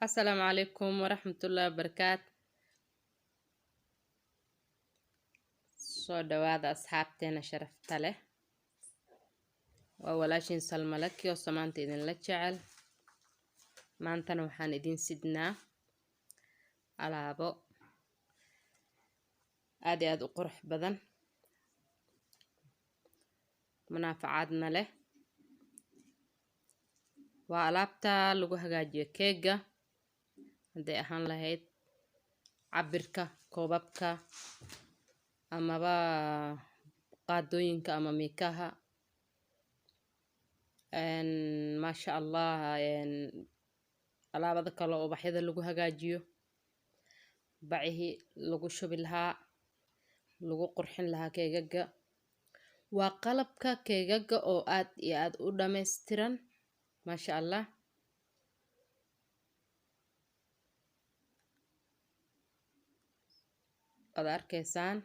السلام عليكم ورحمة الله وبركاته. soo dhawaada asxaabteena sharafta leh. waa walaashin Salma Laki oo samaanta idinla jecel. maantana waxaan idin sidnaa alaabo aad iyo aad u qurux badan, munaafacaadna leh. waa alaabta lagu hagaajiyo keega, hadday ahaan lahayd cabirka koobabka amaba qaadooyinka ama miikaha. maasha allah, alaabada kale oo ubaxyada lagu hagaajiyo, bacihii lagu shubi lahaa, lagu qurxin lahaa keegaga. waa qalabka keegaga oo aad iyo aad u dhammaystiran, maasha allah. waad arkaysaan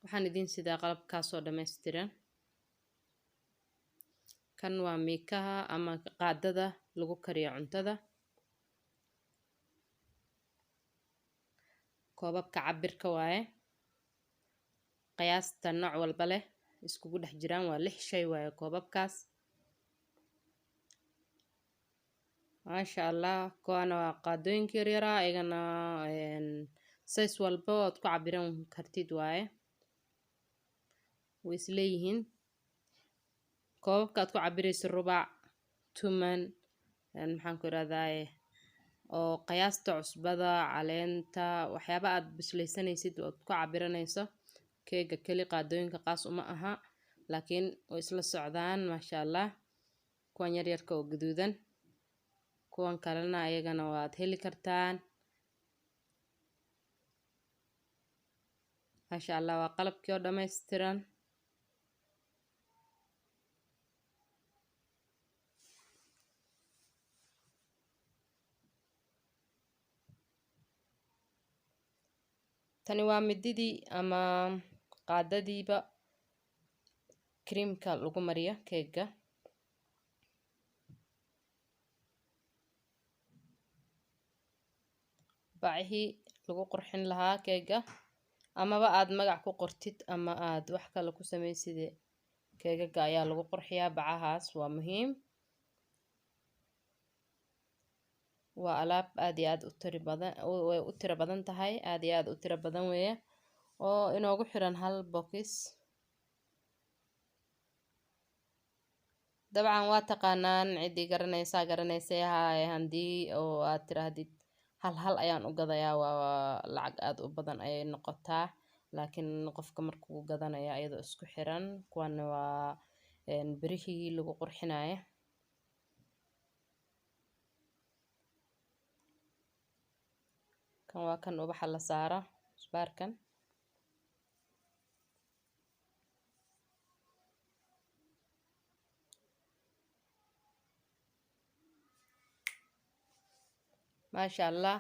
waxaan idin sidaa qalabkaasoo dhammaystiran. kan waa miikaha ama qaadada lagu kariyo cuntada, koobabka cabirka waaye, qiyaasta nooc walba leh, iskugu dhex jiraan. waa 6 shay waaye koobabkaas, maasha allah. kuwaana waa qaadooyinka yaryaraa, ayagana size walba ood ku cabiran kartid waaye, way isleeyihiin. koobabka aad ku cabiraysa rubac, tuman, maxaan ku irahdaye, oo qiyaasta cusbada, caleenta, waxyaaba aad bislaysanaysid ood ku cabiranayso. keega keli qaadooyinka qaas uma aha, laakiin way isla socdaan, maasha allah. kuwan yaryarka oo gaduudan, kuwan kalena ayagana waad heli kartaan, maasha allah. waa qalabkii oo dhammaystiran. tani waa mididii ama qaadadiiba creamka lagu mariyo keega. bacihii lagu qurxin lahaa keega, amaba aad magac ku qortid ama aad wax kale ku samaysid, keegaga ayaa lagu qurxiyaa. bacahaas waa muhiim. waa alaab aad iyo aad u tiro badan, way u tiro badan tahay, aad iyo aad u tiro badan weeye, oo inoogu xiran hal box. dabcan waa taqaanaan, ciddii garanaysa handii oo aad tiraahdid hal ayaan u gadayaa, waa lacag aad u badan ayay noqotaa. laakiin qofka markuu gadanaya iyadoo isku xiran. kuwan waa birihii lagu qurxinaya. kan waa kan ubaxa la saaro, isbaarkan. maasha allah.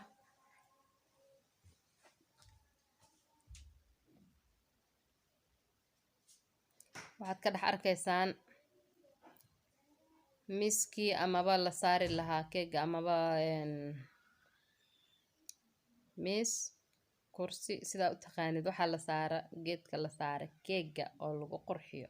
waxaad ka dhex arkaysaan miskii amaba la saari lahaa keega, amaba miis, kursi, sidaa u taqaanid. waxaa la saara geedka la saara keega oo lagu qurxiyo.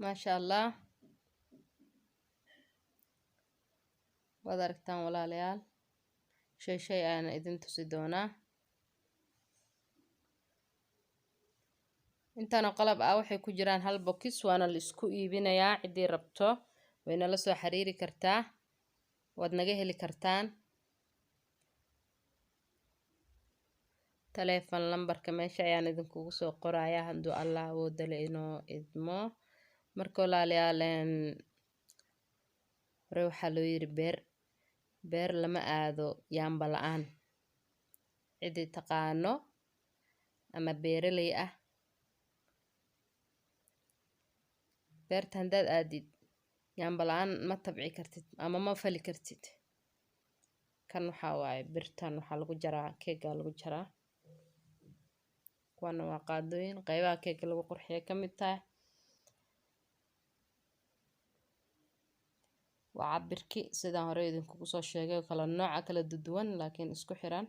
maasha allah. waad aragtaan walaalayaal, shay ayaan idin tusi doonaa. intaanoo qalab ah waxay ku jiraan hal box, waana la isku iibinayaa. ciddii rabto wayna la soo xiriiri kartaa. waad naga heli kartaan taleefan lambarka meesha ayaan idinkugu soo qorayaa hadduu allah awooda leh inoo idmo. marka walaalayaal hore waxaa loo yiri beer lama aado yaamba la-aan. cidii taqaano ama beeraley ah beerta haddaad aadid yaamba la-aan ma tabci kartid ama ma fali kartid. kan waxaa waaye birtan waxaa lagu jaraa keega lagu jaraa. kuwana waa qaadooyin qaybaha keega lagu qurxiyo ka mid tahay. waa cabirki sidaan hore idinkugu soo sheegay kala nooca kala duwan laakiin isku xiran.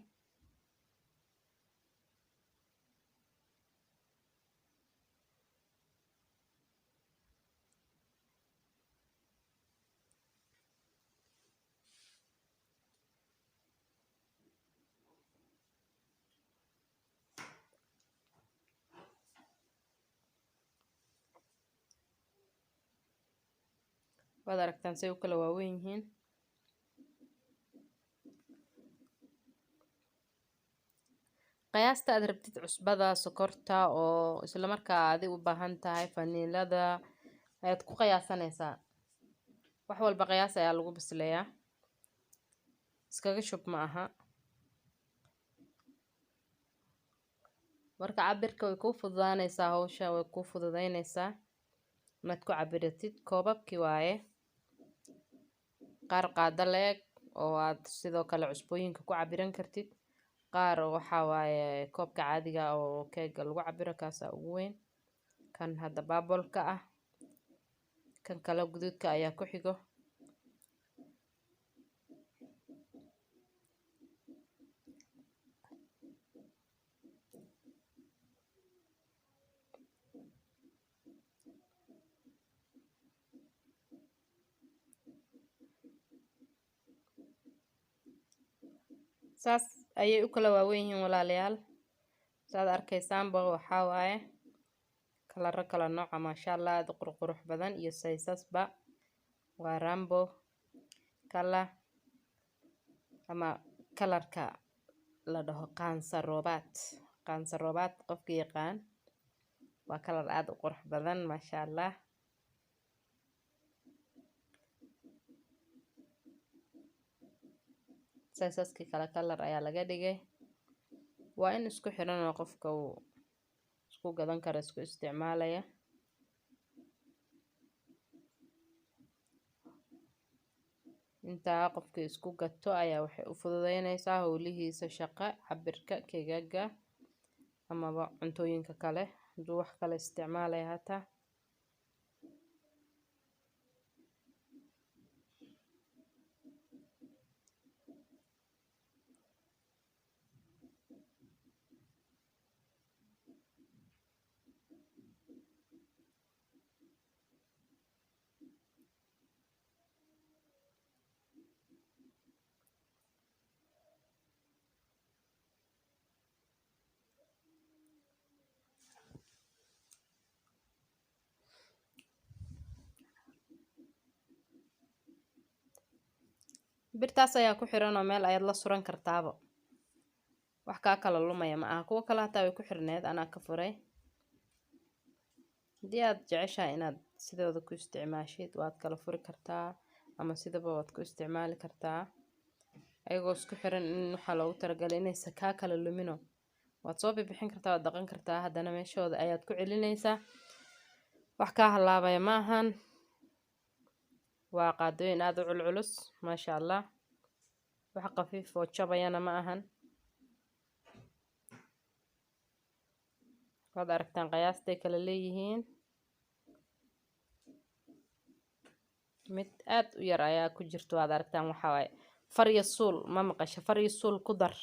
waad aragtaan say u kala waaweyn yihiin. qiyaasta aad rabtid cusbada sokorta oo isla markaa aad u baahan tahay faniilada ayaad ku qiyaasanaysaa. wax walba qiyaas ayaa lagu bisleeyaa iskaga shub ma aha. marka cabirka way kuu fududaanaysaa hawsha way kuu fududaynaysaa inaad ku cabiratid. koobabkii waaye qaar qaada leeg oo aad sidoo kale cusbooyinka ku cabiran kartid. qaar waxaa waaye koobka caadiga oo keega lagu cabiro kaasa ugu weyn. kan hadda baabolka ah kan kale guduudka ayaa ku xigo. saas ayay u kala waaweyn yihiin walaalayaal. saad arkaysaanba waxaa waaye kalara kala nooca maasha allah aad u qurqurux badan iyo saysasba. waa rainbow color ama kalarka la dhaho qaansa roobaad qofka yaqaan. waa kalar aad u qurux badan maasha allah. saysaskii kala kalar ayaa laga dhigay. waa in isku xiran oo qofka uu isku gadan karo isku isticmaalaya. intaa qofka isku gato ayaa waxay u fududaynaysaa howlihiisa shaqo cabirka keegaga amaba cuntooyinka kale hadduu wax kale isticmaalaya hataa. birtaas ayaa ku xiran oo meel ayaad la suran kartaaba. wax kaa kala lumaya ma aha. kuwa kale hataa way ku xirneed anaa ka furay. haddii aad jeceshahay inaad sidooda ku isticmaashid waad kala furi kartaa ama sidaba waad ku isticmaali kartaa. ayagoo isku xiran in waxaa loogu talagalay inaysan kaa kala lumino. waad soo bixin kartaa waad dhaqan kartaa haddana meeshooda ayaad ku celinaysaa. wax kaa halaabaya ma ahan. waa qaadooyin aad u culculus maasha allah. wax qafiif oo jabayana ma ahan. waad aragtaan qiyaastay kala leeyihiin. mid aad u yar ayaa ku jirto waad aragtaan waxaa waaye far iyo suul ma maqasho far iyo suul ku dar.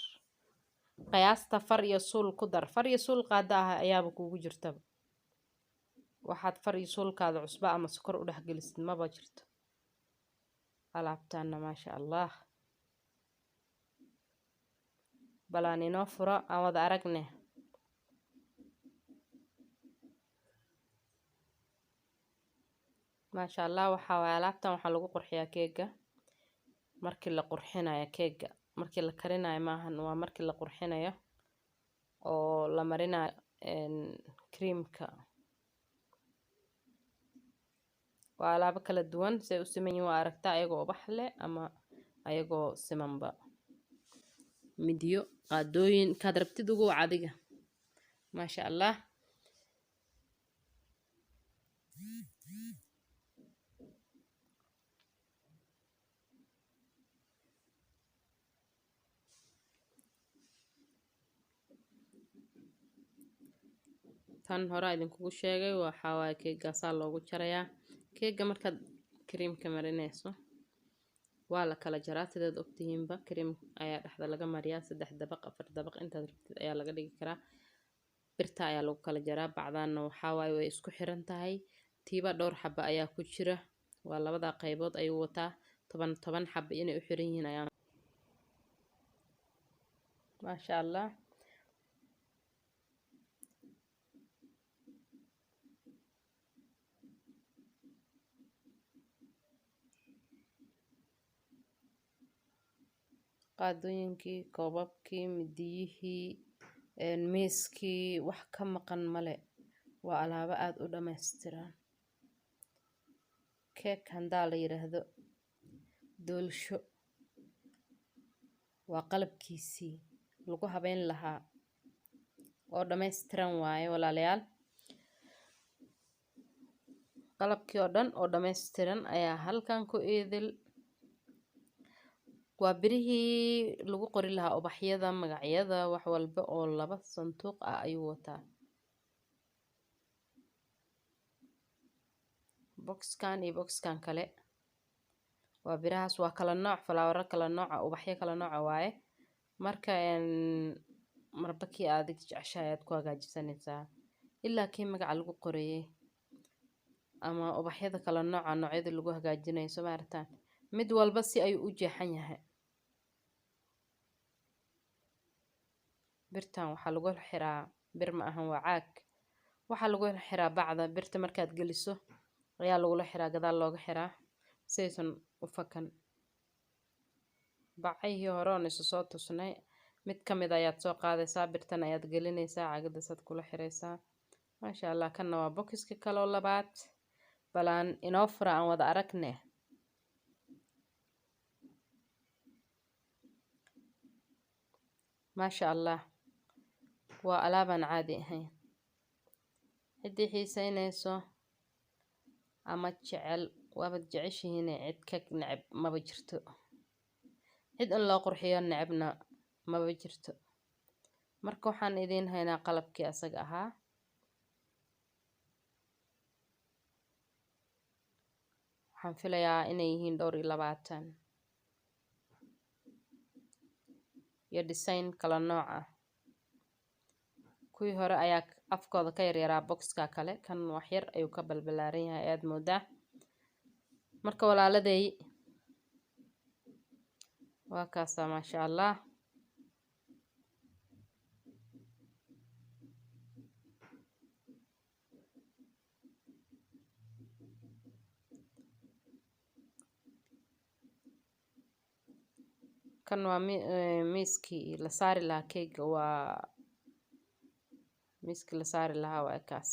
qiyaasta far iyo suul ku dar. far iyo suul qaada ah ayaaba kuugu jirtaba. waxaad far iyo suulkaada cusba ama sokor u dhexgelisid maba jirto. alaabtaana maasha allah. balaan inoo furo aan wada aragne. maasha allah waxaa waaye alaabtan waxaa lagu qurxiyaa keega. markii la qurxinayo keega, markii la karinayo maahan, waa markii la qurxinayo oo la marinayo creamka. waa alaabo kala duwan say u siman yihiin waa aragtaa ayagoo ubax leh ama ayagoo simanba. midiyo, qaadooyin, kaad rabtid ugu wac adiga. maasha allah. tan hore idinkugu sheegay waxaa waaye keegaasaa loogu jarayaa. keega markaad creamka marinayso waa la kala jaraa sidaad ogtihiinba. cream ayaa dhexda laga mariyaa 3 dabaq 4 dabaq intaad rabtid ayaa laga dhigi karaa. birta ayaa lagu kala jaraa. bacdaanna waxaa waaye way isku xiran tahay. tiiba dhowr xaba ayaa ku jira. waa labada qaybood ayuu wataa 10 xaba inay u xiran yihiin ayaa maasha allah. qaadooyinkii, koobabkii, midiyihii, miiskii, wax ka maqan male. waa alaabo aad u dhammaystiran. keeg handaa la yiraahdo doolsho waa qalabkiisii lagu habeyn lahaa oo dhammaystiran waaye walaalayaal. qalabkii oo dhan oo dhammaystiran ayaa halkan ku idil. waa birihii lagu qori lahaa ubaxyada, magacyada, wax walba oo 2 sanduuq ah ayuu wataa. boxkan iyo boxkan kale waa birahaas waa kala nooc, falaawaro kala nooca, ubaxyo kala nooca waaye. marka marba kii aad jeceshahay aad ku hagaajisanaysaa ilaa kii magaca lagu qorayay ama ubaxyada kala nooca noocyada lagu hagaajinayo soo maartaan. mid walba si ayuu u jeexan yahay. birtan waxaa lagu xiraa bir ma ahan waa caag. waxaa lagu xiraa bacda. birta markaad geliso ayaa lagula xiraa, gadaal looga xiraa si aysan u fakan. bacayhii hore oon isu soo tusnay mid ka mid ayaad soo qaadaysaa, birtan ayaad gelinaysaa, caagadasaad kula xiraysaa. maasha allah. kanna waa bokiska kaloo labaad. balaan inoo fura aan wada aragne. maasha allah. waa alaabaan caadi ahayn. ciddii xiisaynayso ama jecel waabad jeceshihiin, cid ka neceb maba jirto. cid in loo qurxiyo necebna maba jirto. marka waxaan idiin haynaa qalabkii asaga ahaa. waxaan filayaa inay yihiin dhowr iyo 20 iyo design kala nooc ah. kuwii hore ayaa afkooda ka yaryaraa boxka kale. kan wax yar ayuu ka balbalaaran yahay aad moodaa. marka walaaladay waa kaasa maasha allah. kan waa miiskii la saari lahaa keega. waa miiskii la saari lahaa waa kaas.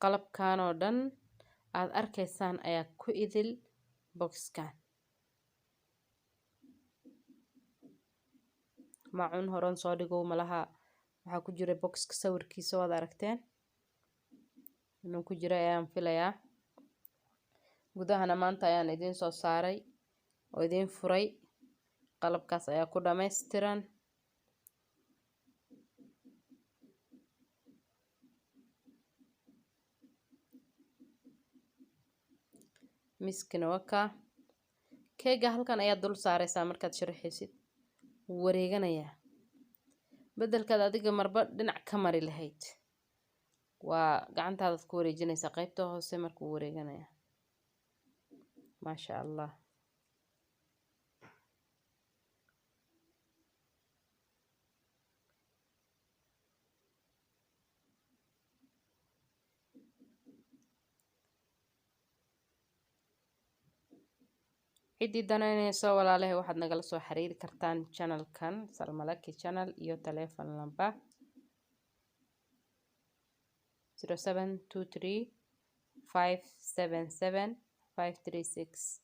qalabkan oo dhan aad arkaysaan ayaa ku idil boxkan. maacun horan soo dhigow malaha. waxaa ku jira boxka sawirkiisa waad aragteen inuu ku jira ayaan filayaa. gudahana maanta ayaan idiin soo saaray oo idiin furay. qalabkaas ayaa ku dhammaystiran. miskina waka. keega halkan ayaad dul saaraysaa markaad sharaxaysid. wareeganayaa bedelkaad adiga marba dhinac ka mari lahayd. waa gacantaadaad ku wareejinaysaa qaybta hoose markuu wareeganaya. maasha allah. ciddii danaynayso walaalahay waxaad nagala soo xiriiri kartaan channelkan Salma Lucky channel iyo telephone number 0723 577 536.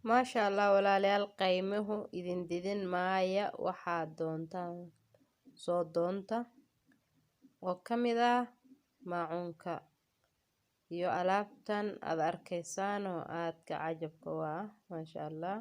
maasha allah walaalayaal qiimuhu idin didin maaya waxaad doontaan soo doonta oo ka mid ah maacuunka iyo alaabtan aad arkaysaan oo aadka cajabka u ah maasha allah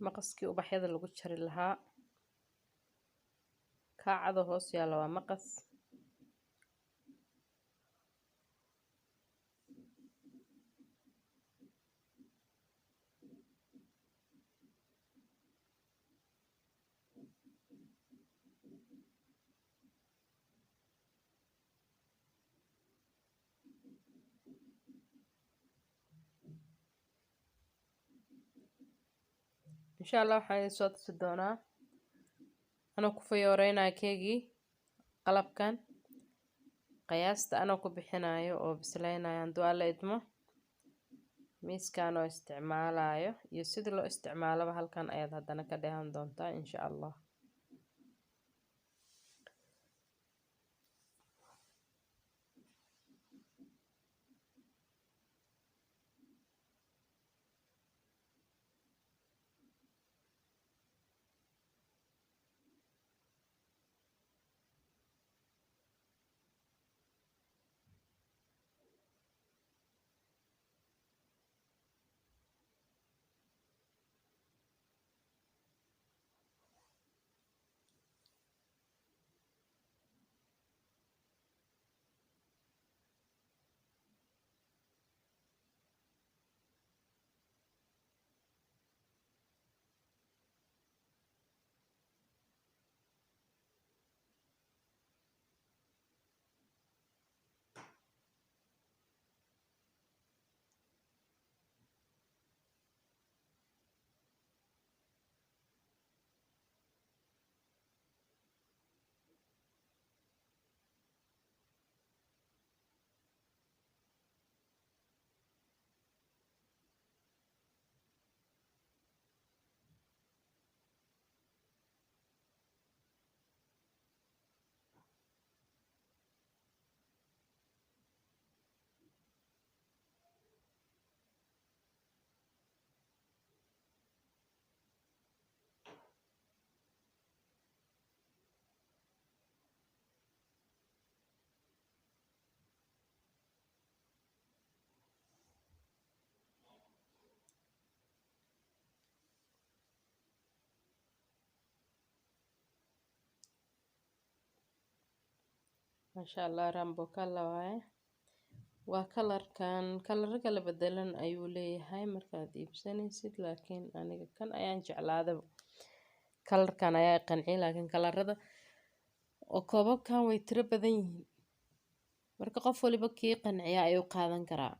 maqaskii ubaxyada lagu jari lahaa. Kaacada hoos yaalla waa maqas. insha Allah waxaan soo tusi doonaa anoo ku fayooreynaa keegii qalabkan qiyaasta anoo ku bixinayo oo bisleynayo hadduu alla idmo. miiskaan oo isticmaalayo iyo sida loo isticmaalaba halkan ayaad haddana ka dheehan doontaa insha Allah. ما شاء الله رامبو كلا waaye waa kalarkan kalara kala bedelan ayuu leeyahay markaad iibsanaysid laakiin aniga kan ayaan jeclaaday kalarkan ayaa qancin laakiin kalarada oo koobabkan way tiro badan yihiin marka qof waliba kii qanciya ayuu qaadan karaa.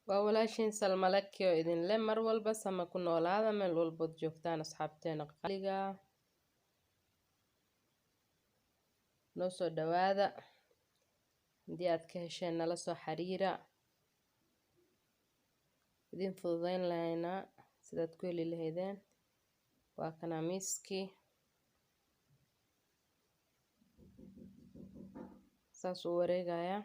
waa walaashiin Salma Laki oo idin leh mar walba sama ku noolaada meel walbood joogtaan asxaabteena qaaliga noo soo dhawaada haddii aad ka hesheen nala soo xiriira idin fududeyn lahaynaa sidaad ku heli lahaydeen. waa kana miiskii saas u wareegayaa.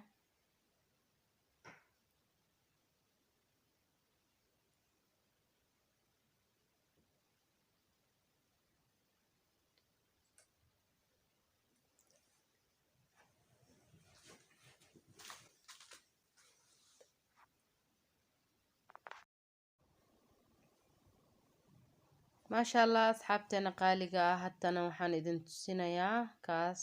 maasha allah asxaabteena qaaliga ah, haddana waxaan idin tusinayaa kaas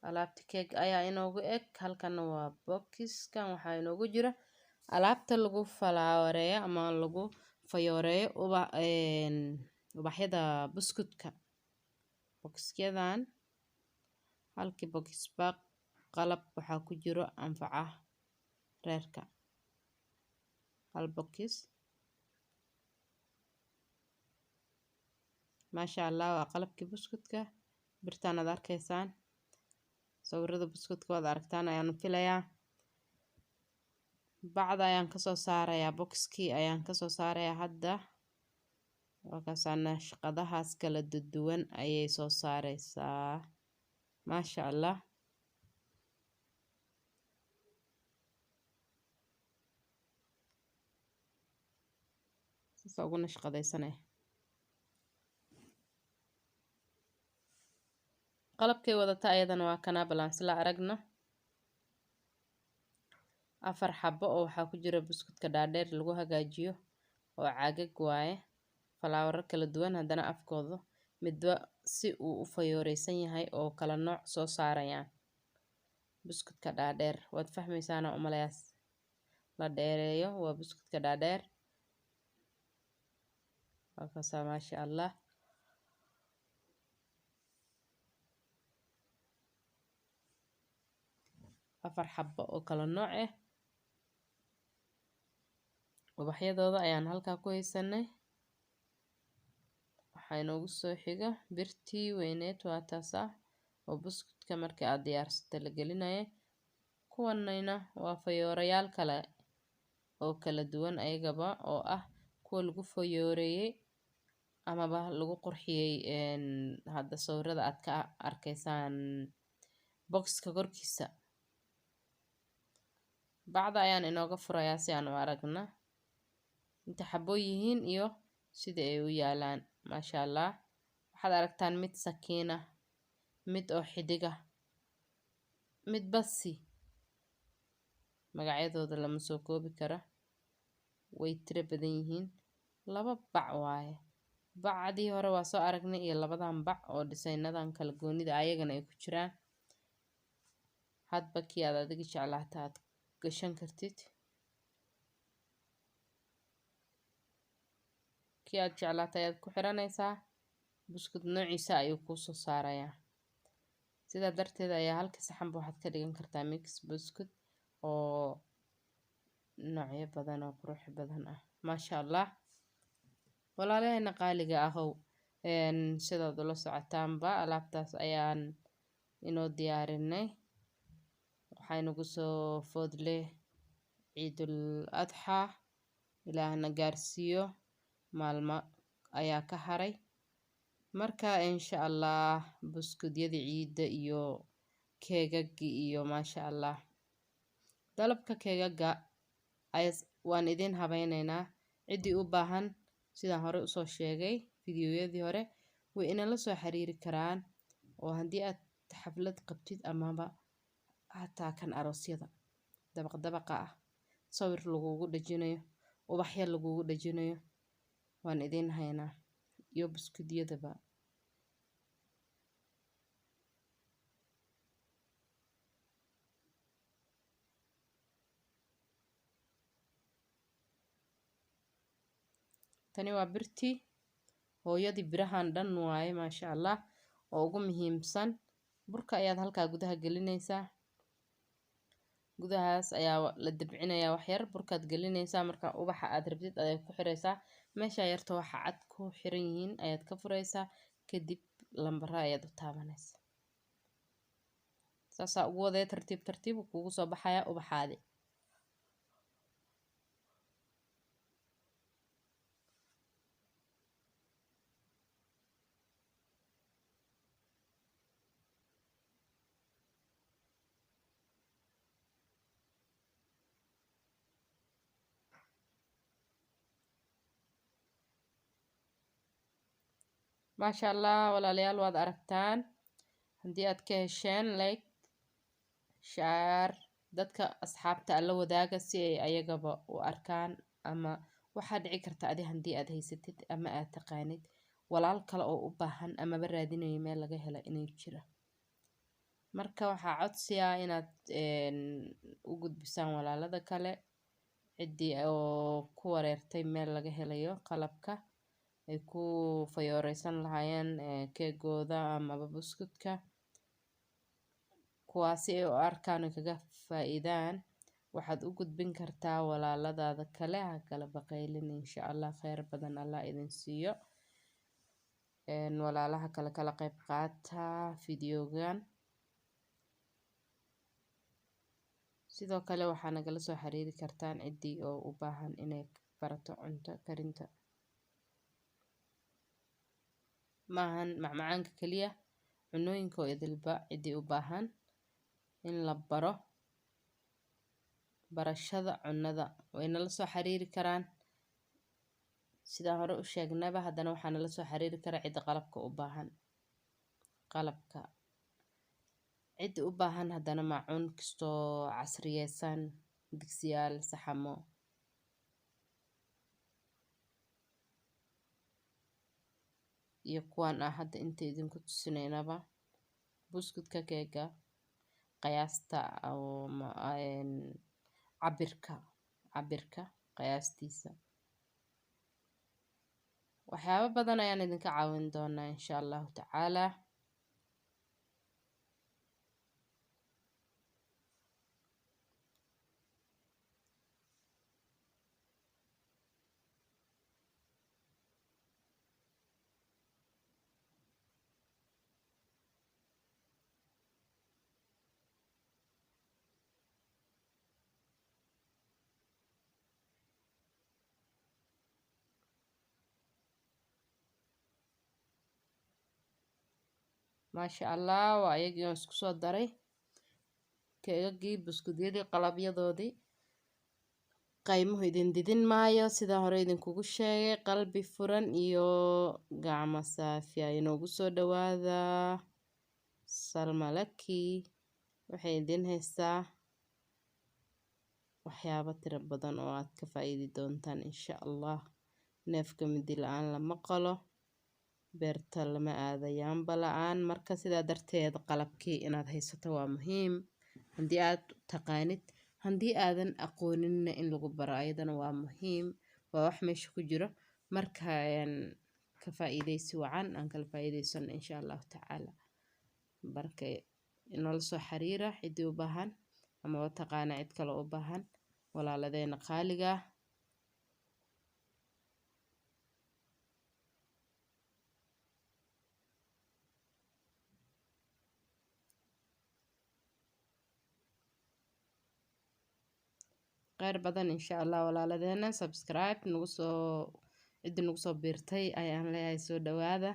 alaabta keeg ayaa inoogu eg. halkana waa boxkan waxaa inoogu jira alaabta lagu falaawareeyo ama lagu fayooreeyo ubaxyada buskudka. boxyadan halkii boxba qalab waxaa ku jiro anfaca reerka. hal box maasha allah waa qalabkii buskudka. birtaan aad arkaysaan, sawirada buskudka waad aragtaan ayaan filayaa. bacda ayaan kasoo saarayaa, boxkii ayaan kasoo saarayaa hadda. waakaasana shaqadahaas kala duwan ayay soo saareysaa. maasha allah. sasa uguna shaqadaysanay. qalabkay wadata ayadana waa kana balance la aragna. 4 xabo oo waxaa ku jira buskudka dhaadheer lagu hagaajiyo oo caagag waaye. falaawaro kala duwan haddana afkooda midba si uu u fayooreysan yahay oo kala nooc soo saarayaan. buskudka dhaadheer waad fahmaysaana umalayaas la dheereeyo waa buskudka dhaadheer. waakaasa maasha allah. 4 xabo oo kala nooc ah. ubaxyadooda ayaan halkaa ku haysanay. waxaa inoogu soo xiga birtii weyneed waa taasa oo buskudka markii aad diyaarsata la gelinaya. kuwanayna waa fayoorayaal kale oo kala duwan ayagaba oo ah kuwa lagu fayooreeyay amaba lagu qurxiyay hadda sawirada aad ka arkaysaan boxka korkiisa. bacda ayaan inooga furayaa si aan u aragna inta xabo yihiin iyo sida ay u yaalaan. maasha allah. waxaad aragtaan mid sakiina, mid oo xidiga, mid basi. magacyadooda lama soo koobi kara, way tiro badan yihiin. 2 bac waaye. bacdii hore waa soo aragnay iyo labadan bac oo dhisaynadan kala goonida ayagana ay ku jiraan. hadba kii aad adiga jeclaata aad gashan kartid. kii aad jeclaatay ayaad ku xiranaysaa. buskud noociisa ayuu kuu soo saarayaa. sidaa darteed ayaa halka saxanba waxaad ka dhigan kartaa mix buskud oo noocyo badan oo qurux badan ah. maasha allah. walaalahayna qaaliga ahow sidaad ula socotaanba alaabtaas ayaan inoo diyaarinay. waxaynagu soo foodle ciidul adxa. ilaahna gaarsiiyo. maalmo ayaa ka haray. marka insha allah buskudyada ciida iyo keegagii iyo maasha allah. dalabka keegaga waan idin habaynaynaa. ciddii u baahan sidaan hore usoo sheegay fideoyadii hore way inala soo xiriiri karaan. oo haddii aad xaflad qabtid amaba hataa kan aroosyada dabaqa ah sawir lagugu dhajinayo, ubaxya lagugu dhajinayo waan idin haynaa iyo buskudyadaba. tani waa birtii hooyadii birahan dhan waaye maasha allah oo ugu muhiimsan. burka ayaad halkaa gudaha gelinaysaa. gudahaas ayaa la dabcinayaa wax yar. burkaad gelinaysaa marka ubaxa aad rabtid ayaad ku xiraysaa. meesha yarta waxa cad ku xiran yihiin ayaad ka furaysaa. kadib lambara ayaad u taabanaysaa. saasaa ugu waday tartiib tartiib kugu soo baxaya ubaxaadi. maasha allah walaalayaal waad aragtaan haddii aad ka hesheen like shaar dadka asxaabta alla wadaaga si ay ayagaba u arkaan ama waxaa dhici karta adi haddii aad haysatid ama aad taqaanid walaal kale oo u baahan amaba raadinayo meel laga helo inay jira marka waxaa codsiyaa inaad u gudbisaan walaalada kale ciddii oo ku wareertay meel laga helayo qalabka ay ku fayooreysan lahaayeen keegooda amaba buskudka kuwaasi ay u arkaan oo kaga faa'iidaan waxaad u gudbin kartaa walaaladaada kale ha kala baqaylin insha allah kheyr badan allah idin siiyo walaalaha kale kala qayb qaata fideogan sidoo kale waxaa nagala soo xiriiri kartaan ciddii oo u baahan inay barato cunto karinta maahan macmacaanka keliya cunooyinka oo idilba ciddii u baahan in la baro barashada cunnada way nala soo xiriiri karaan sidaan hore u sheegnaba haddana waxaa nala soo xiriiri kara cidda qalabka u baahan qalabka ciddi u baahan haddana maacuun kastoo casriyeysan digsiyaal saxamo iyo kuwaan ah hadda inta idinku tusineynaba buskudka keega qiyaasta cabirka qiyaastiisa waxyaabo badan ayaan idinka caawin doonaa insha allahu tacaala maasha allah waa ayagii oo isku soo daray keegagii buskudyadii qalabyadoodii qaymuhu idin didin maayo sidaa hore idinkugu sheegay qalbi furan iyo gacmo saafi ah inoogu soo dhawaada salmalaki waxay idin haystaa waxyaabo tiro badan oo aad ka faa'iidi doontaan insha allah neefka midi la-aan lama qalo beerta lama aadayaanba la-aan marka sidaa darteed qalabkii inaad haysato waa muhiim haddii aad taqaanid haddii aadan aqooninna in lagu baro ayadana waa muhiim waa wax meesha ku jiro marka ka faa'iideysi wacan aan kala faa'iideysano insha allahu tacaala marka inoola soo xiriira ciddii u baahan amaba taqaana cid kale u baahan walaaladeena qaaliga kheyr badan insha allah walaaladeena subscribe nagu soo ciddi nagu soo biirtay ayaan leeyahay soo dhawaada